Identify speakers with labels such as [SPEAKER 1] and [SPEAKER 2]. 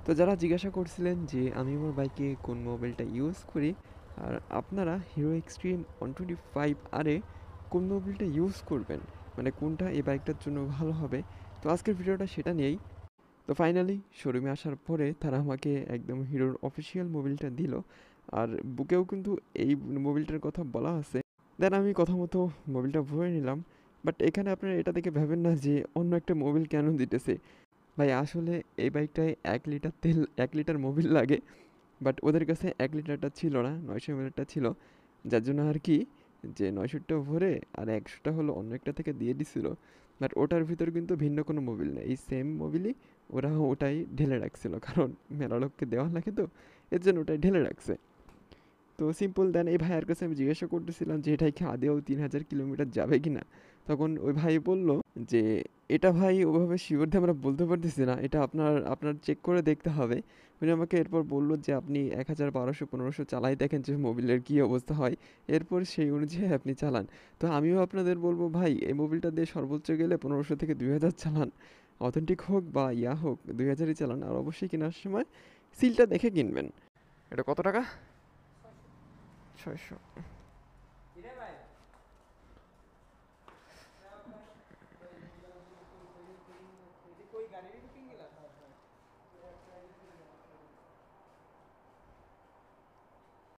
[SPEAKER 1] তো যারা জিজ্ঞাসা করছিলেন যে আমি আমার বাইকে কোন মোবাইলটা ইউজ করি আর আপনারা হিরো এক্সট্রিম 125 আরে কোন মোবাইলটা ইউজ করবেন, মানে কোনটা এই বাইকটার জন্য ভালো হবে। তো আজকের ভিডিওটা সেটা নিয়েই। তো ফাইনালি শোরুমে আসার পরে তারা আমাকে একদম হিরোর অফিসিয়াল মোবিলটা দিল। আর বুকেও কিন্তু এই মোবিলটার কথা বলা আছে। দেন আমি কথা মতো মোবিলটা ভরে নিলাম। বাট এখানে আপনারা এটা দেখে ভাবেন না যে অন্য একটা মোবিল কেন দিতেছে। ভাই আসলে এই বাইকটায় 1 লিটার তেল 1 লিটার মোবিল লাগে। বাট ওদের কাছে 1 লিটারটা ছিল না, 900 ml ছিল। যার জন্য আর কি যে 900টা ভরে আর 100টা হলো অন্য একটা থেকে দিয়ে দিছিল। বাট ওটার ভিতর কিন্তু ভিন্ন কোনো মোবিল নেই, এই সেম মোবিলই ওরা ওটাই ঢেলে রাখছিল, কারণ মেলা লোককে দেওয়া লাগে তো, এর জন্য ওটাই ঢেলে রাখছে। তো সিম্পল। দেন এই ভাইয়ের কাছে আমি জিজ্ঞাসা করতেছিলাম যে এটাই কি আদেও 3000 কিলোমিটার যাবে কি না। তখন ওই ভাই বলল যে এটা ভাই ওভাবে শিওর দিয়ে আমরা বলতে পারতেছি না, এটা আপনার আপনার চেক করে দেখতে হবে। উনি আমাকে এরপর বললো যে আপনি 1000 1200 1500 চালাই দেখেন যে মোবিলের কী অবস্থা হয়, এরপর সেই অনুযায়ী আপনি চালান। তো আমিও আপনাদের বলবো ভাই এই মোবিলটা দিয়ে সর্বোচ্চ গেলে 1500 থেকে 2000 চালান। অথেন্টিক হোক বা ইয়া হোক 2000ই চালান। আর অবশ্যই কেনার সময় সিলটা দেখে কিনবেন। এটা কত টাকা? 600।